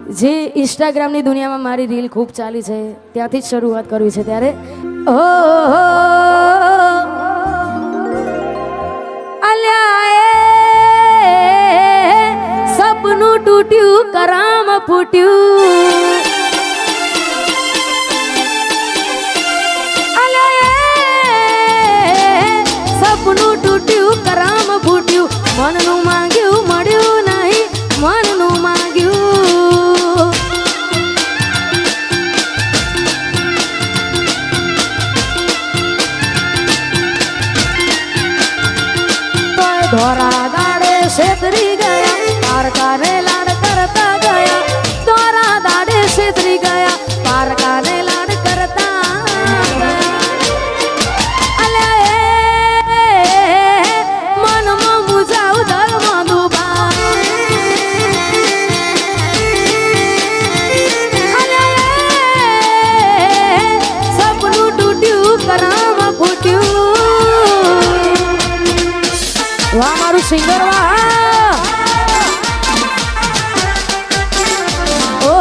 જે ઇન્સ્ટાગ્રામની દુનિયામાં મારી રીલ ખૂબ ચાલી છે ત્યાંથી જ શરૂઆત કરવી છે ત્યારે ઓ અલ્યા સપનું તૂટ્યું કરામ ફૂટ્યું સપનું તૂટ્યું કરામ ફૂટ્યું મનનું માંગ્યું મળ્યું નહીં મનનું માંગ્યું તો ધોરા દાડે છેતરી ગયા પારકાને લાડ કરતા ગયા ધોરા દાડે છેતરી ગયા પારકાને લાડ કરતા વાહ મારું સિંગર વાહ ઓ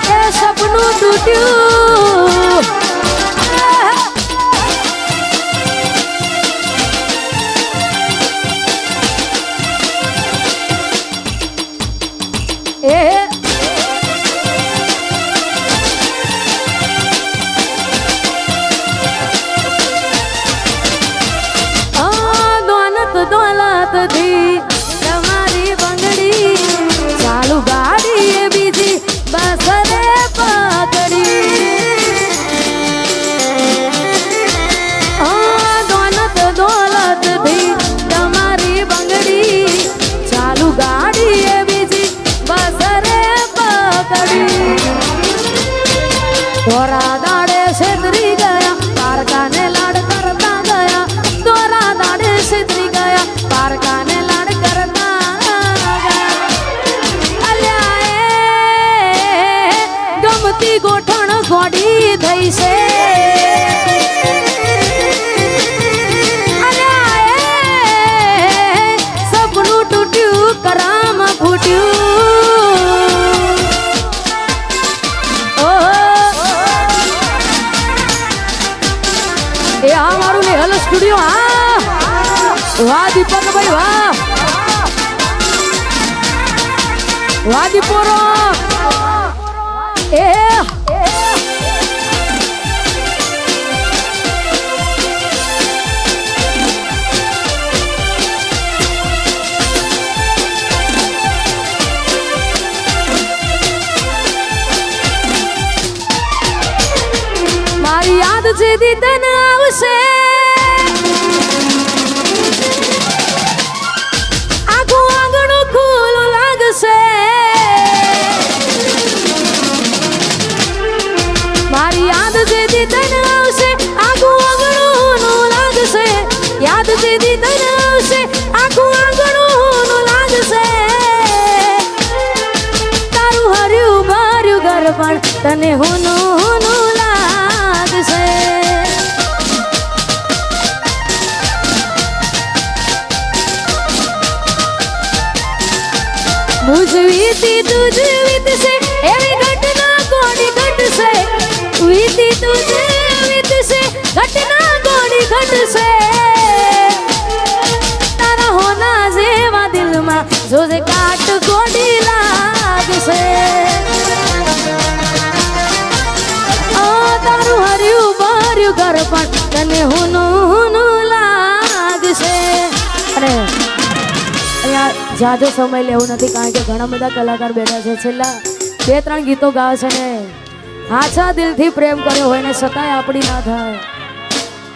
એ સપનું તૂટ્યું એ તમારી બંગડી ચાલુ ગાડી એ બીજી બસ રે પકડી દોલત દોલત થી તમારી બંગડી ચાલુ ગાડી એ બીજી બસ રે પકડી ધોરા દાડે છેતરી ગયા પારકાને લાડ કરતા ગયા ધોરા દાડે છેતરી ગયા પારકાને લાડ કરતા અલ્યા ગમતી ગોઠણ ગોડી થઈ છે અલ્યા સપનું તૂટ્યું કરામ ફૂટ્યું એ આ મારું નેહલ સ્ટુડિયો હા વાહ દીપકભાઈ વાહ વાહ દીપોરો એ મારી યાદ જેદી તને આવશે મારી યાદ જેદી તને આવશે આખું આંગણું લાગશે યાદ જેદી તને આવશે આખું આંગણું લાગશે તારું હર્યું ભર્યું ઘર પણ તને હોનું લાગશે મુજ વીતી તુજ વીતશે એવી ઘટના કોની ઘટશે વીતી તુજ વીતશે ઘટના કોની ઘટશે તારા હોના જેવા દિલમાં જોજે કાટ ગોડી લાગશે તારું હર્યું ભર્યું ઘર પણ તને હોનું લાગશે અને જાજો સમય લેવું નથી કારણ કે ઘણા બધા કલાકાર બેઠા છે છેલ્લા 2-3 ગીતો ગાવે છે ને આછા દિલથી પ્રેમ કર્યો હોય ને છતાંય આપણી ના થાય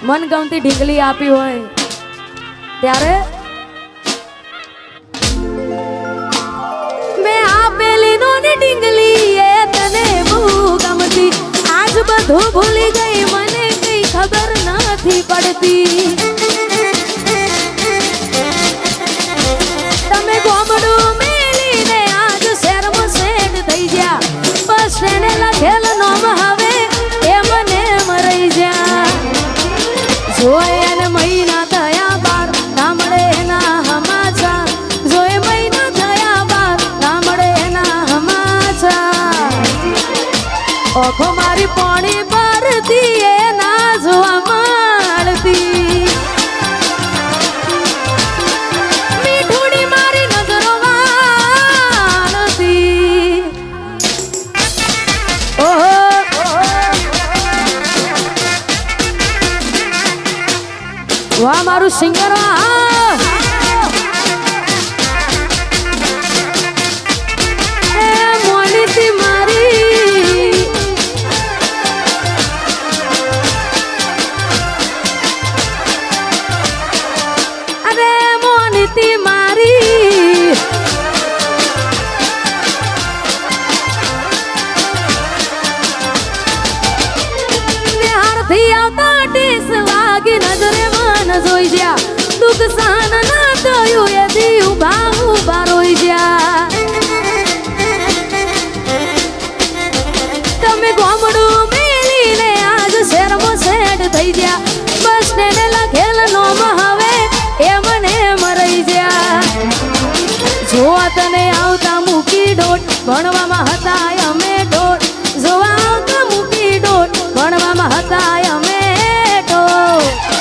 મનગમતી ઢીંગલી આપી હોય ત્યારે મેં આપેલી નો ને ઢીંગલી એ તને બહુ ગમતી આજ બધું ભૂલી ગઈ મને કઈ ખબર નથી પડતી તમે ગોમડું મેલીને આજ શહેરમાં સેટ થઈ ગયા બસ એને લખેલ નોમ હવે એ મને મરી જા જોય અને મહિના થયા બાર વાહ મારું સિંગર વાહ એ મોનીતી મારી અરે મોનીતી મારી નિહારથી આવતા ટીસ વાગી નજરે મન જોઈ જ્યા દુઃખ સહન ના થયું એ દી ઉભા ઉભા રોઈ જ્યા તમે ગોમડું મેલીને આજ શહેરમાં સેટ થઈ ગયા બસ સ્ટેન્ડ લખેલ નોમ હવે એ મને મરાઈ જ્યા જોવા તને આવતા મૂકી ડોટ ભણવામાં હતા અમે ડોટ જોવા આવતા મૂકી ડોટ ભણવામાં હતા અમે ડોટ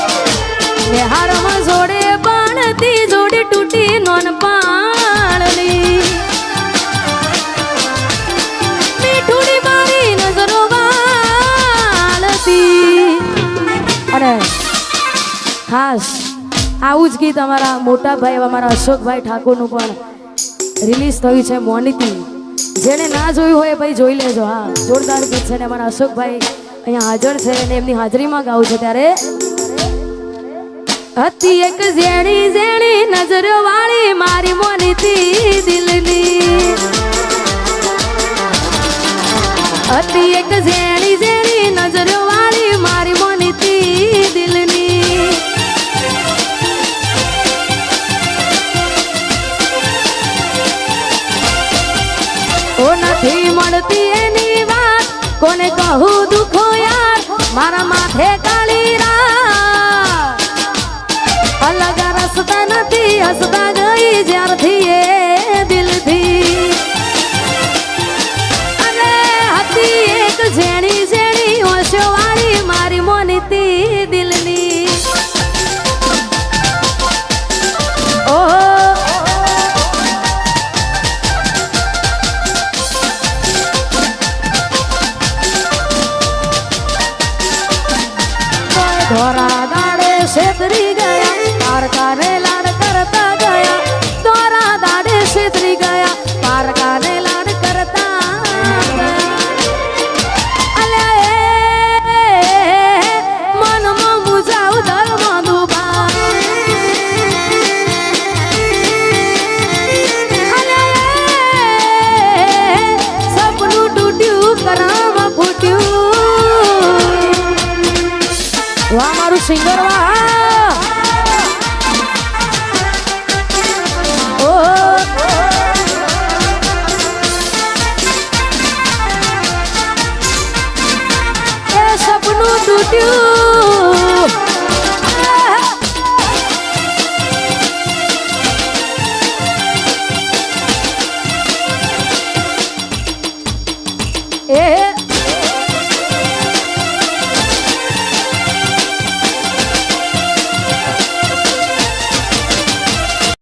હારમાં જોડે બાણતી જોડે તૂટી નોન પાણની મીઠુડી મારી નજરો વાળતી અને ખાસ આવું જ ગીત અમારા મોટા ભાઈ અમારા અશોકભાઈ ઠાકોરનું પણ રિલીઝ થયું છે મોનીતી જેને ના જોયું હોય ભાઈ જોઈ લેજો હા જોરદાર ગીત છે ને અમારા અશોકભાઈ અહીંયા હાજર છે અને એમની હાજરીમાં ગાવું છે ત્યારે હતી એક ઝેણી ઝેણી નજરો વાળી મારી મોનીતી દિલની હતી એક ઝેણી ઝેણી નજરો વાળી મારી મોનીતી દિલની ઓ નથી મળતી એની વાત કોને કહું દુખો યાર મારા માથે કાળી રાત અલગ રસ્તા નથી હસતા ગઈ જ્યારથી